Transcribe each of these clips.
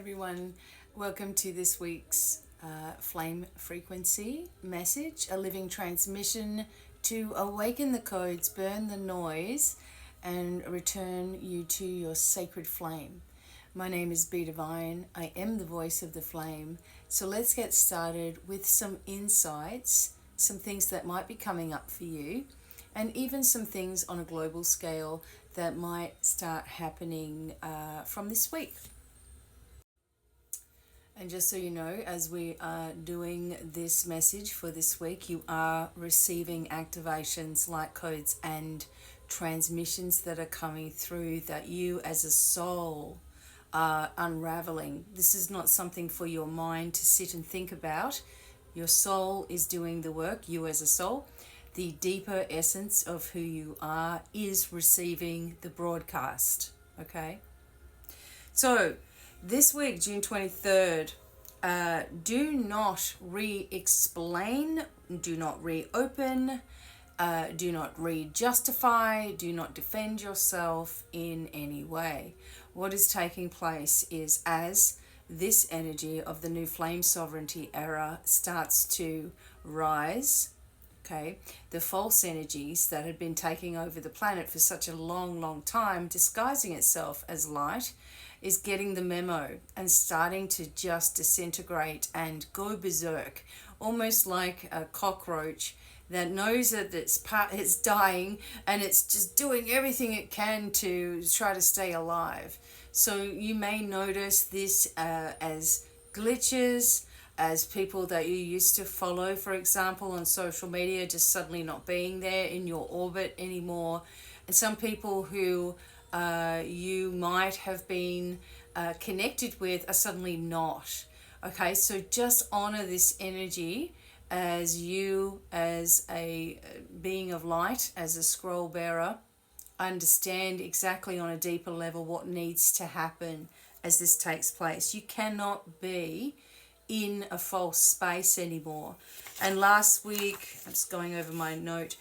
everyone, welcome to this week's Flame Frequency message, a living transmission to awaken the codes, burn the noise, and return you to your sacred flame. My name is Be Divine. I am the voice of the flame. So let's get started with some insights, some things that might be coming up for you, and even some things on a global scale that might start happening from this week. And just so you know, as we are doing this message for this week, you are receiving activations, light codes, and transmissions that are coming through that you as a soul are unraveling. This is not something for your mind to sit and think about. Your soul is doing the work, you as a soul. The deeper essence of who you are is receiving the broadcast, okay? So, this week, June 23rd, do not re-explain, do not reopen, do not re-justify, do not defend yourself in any way. What is taking place is as this energy of the new flame sovereignty era starts to rise, okay, the false energies that had been taking over the planet for such a long time, disguising itself as light, is getting the memo and starting to just disintegrate and go berserk, almost like a cockroach that knows that it's dying and it's just doing everything it can to try to stay alive. So you may notice this as glitches, as people that you used to follow, for example, on social media, just suddenly not being there in your orbit anymore. And some people who you might have been connected with are suddenly not. Okay, so just honor this energy as you, as a being of light, as a scroll bearer, understand exactly on a deeper level what needs to happen as this takes place. You cannot be in a false space anymore. And last week, I'm just going over my note,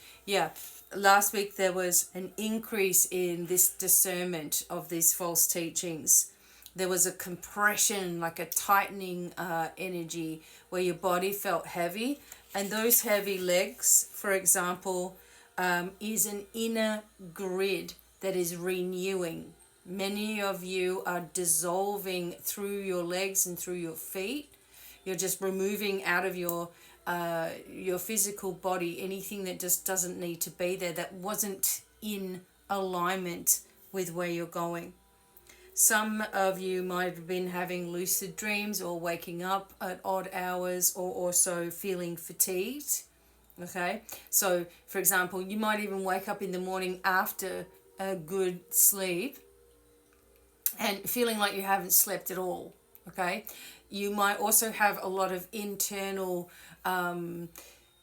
last week there was an increase in this discernment of these false teachings. There was a compression, like a tightening energy where your body felt heavy, and those heavy legs, for example, is an inner grid that is renewing. Many of you are dissolving through your legs and through your feet. You're just removing out of your physical body anything that just doesn't need to be there, that wasn't in alignment with where you're going. Some of you might have been having lucid dreams or waking up at odd hours, or also feeling fatigued. Okay, so for example, you might even wake up in the morning after a good sleep and feeling like you haven't slept at all. Okay, you might also have a lot of internal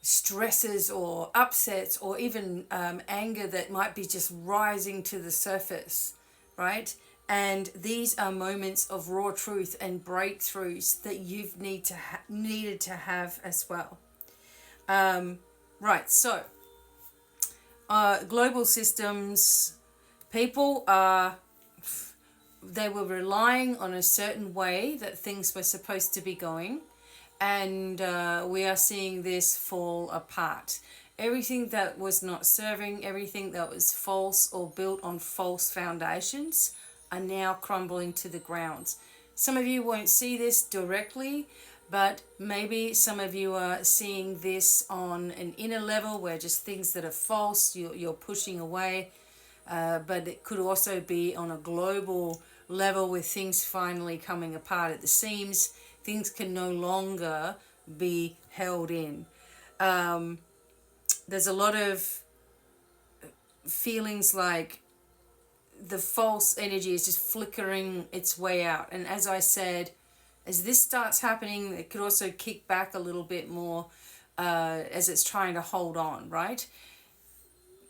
stresses or upsets, or even anger that might be just rising to the surface, right? And these are moments of raw truth and breakthroughs that you've needed to have as well. Right, so global systems, people they were relying on a certain way that things were supposed to be going, and we are seeing this fall apart. Everything that was not serving, everything that was false or built on false foundations are now crumbling to the ground. Some of you won't see this directly, but maybe some of you are seeing this on an inner level where just things that are false, you're pushing away. But it could also be on a global level with things finally coming apart at the seams. Things can no longer be held in. There's a lot of feelings like the false energy is just flickering its way out. And as I said, as this starts happening, it could also kick back a little bit more as it's trying to hold on, right?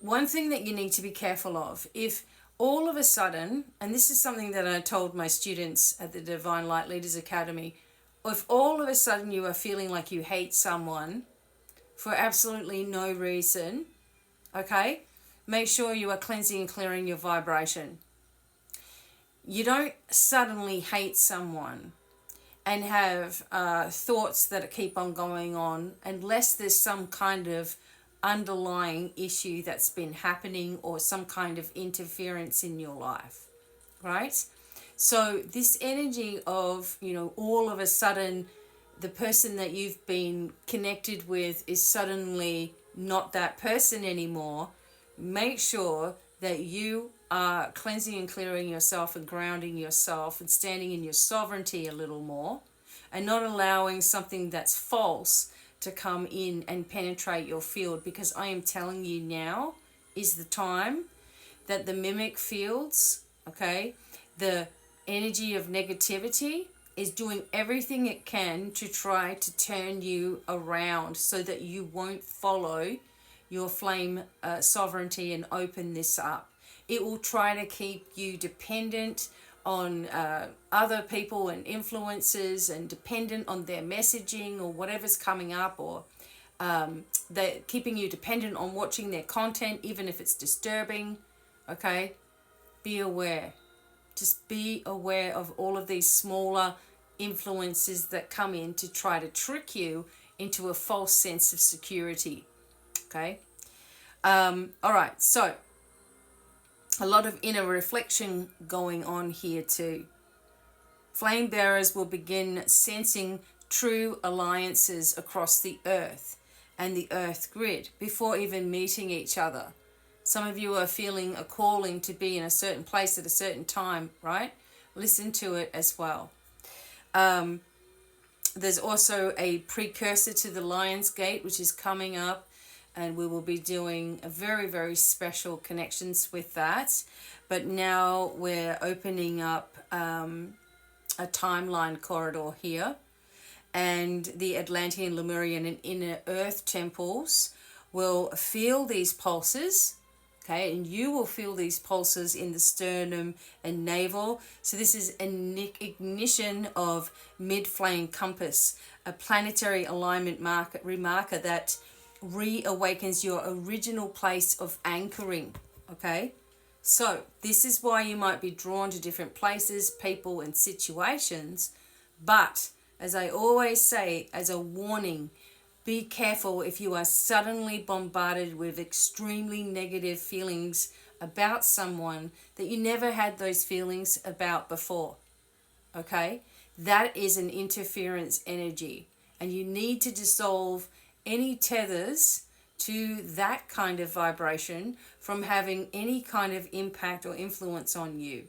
One thing that you need to be careful of, if all of a sudden, and this is something that I told my students at the Divine Light Leaders Academy, if all of a sudden you are feeling like you hate someone for absolutely no reason, okay, make sure you are cleansing and clearing your vibration. You don't suddenly hate someone and have thoughts that keep on going on unless there's some kind of underlying issue that's been happening or some kind of interference in your life, right? So this energy of, all of a sudden the person that you've been connected with is suddenly not that person anymore. Make sure that you are cleansing and clearing yourself and grounding yourself and standing in your sovereignty a little more, and not allowing something that's false to come in and penetrate your field, because I am telling you now is the time that the mimic fields, okay, the energy of negativity is doing everything it can to try to turn you around so that you won't follow your flame sovereignty and open this up. It will try to keep you dependent on other people and influences and dependent on their messaging or whatever's coming up, or they're keeping you dependent on watching their content even if it's disturbing. Okay, be aware. Just be aware of all of these smaller influences that come in to try to trick you into a false sense of security. Okay. All right. So a lot of inner reflection going on here too. Flame bearers will begin sensing true alliances across the earth and the earth grid before even meeting each other. Some of you are feeling a calling to be in a certain place at a certain time, right? Listen to it as well. There's also a precursor to the Lion's Gate, which is coming up, and we will be doing a very, very special connections with that. But now we're opening up a timeline corridor here, and the Atlantean, Lemurian, and Inner Earth temples will feel these pulses. Okay, and you will feel these pulses in the sternum and navel. So this is an ignition of mid-flame compass, a planetary alignment remarker that reawakens your original place of anchoring. Okay, so this is why you might be drawn to different places, people, and situations. But as I always say, as a warning, be careful if you are suddenly bombarded with extremely negative feelings about someone that you never had those feelings about before. Okay? That is an interference energy, and you need to dissolve any tethers to that kind of vibration from having any kind of impact or influence on you.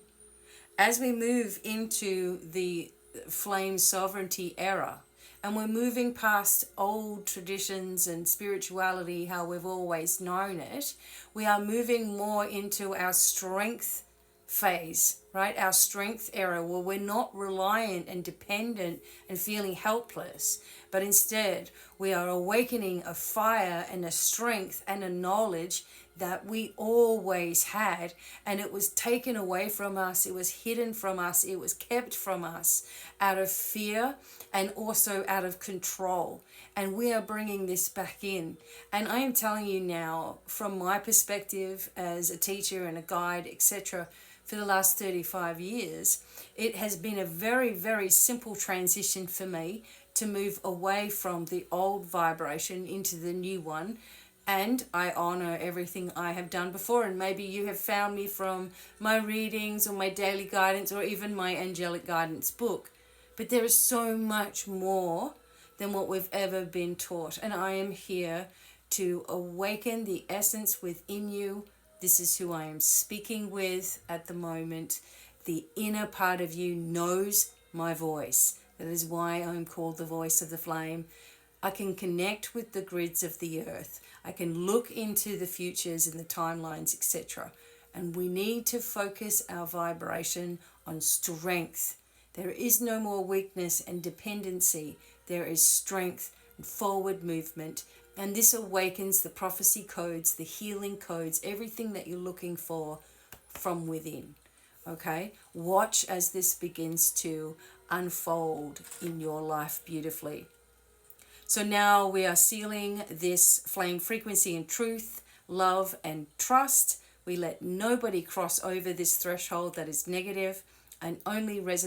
As we move into the flame sovereignty era, and we're moving past old traditions and spirituality, how we've always known it, we are moving more into our strength phase, right? Our strength era, where we're not reliant and dependent and feeling helpless, but instead we are awakening a fire and a strength and a knowledge that we always had, and it was taken away from us, it was hidden from us, it was kept from us out of fear and also out of control. And we are bringing this back in. And I am telling you now, from my perspective as a teacher and a guide, etc., for the last 35 years, it has been a very, very simple transition for me to move away from the old vibration into the new one. And I honor everything I have done before. And maybe you have found me from my readings or my daily guidance or even my angelic guidance book. But there is so much more than what we've ever been taught. And I am here to awaken the essence within you. This is who I am speaking with at the moment. The inner part of you knows my voice. That is why I'm called the voice of the flame. I can connect with the grids of the earth. I can look into the futures and the timelines, etc. And we need to focus our vibration on strength. There is no more weakness and dependency. There is strength and forward movement. And this awakens the prophecy codes, the healing codes, everything that you're looking for from within. Okay? Watch as this begins to unfold in your life beautifully. So now we are sealing this flame frequency in truth, love, and trust. We let nobody cross over this threshold that is negative. and only resonate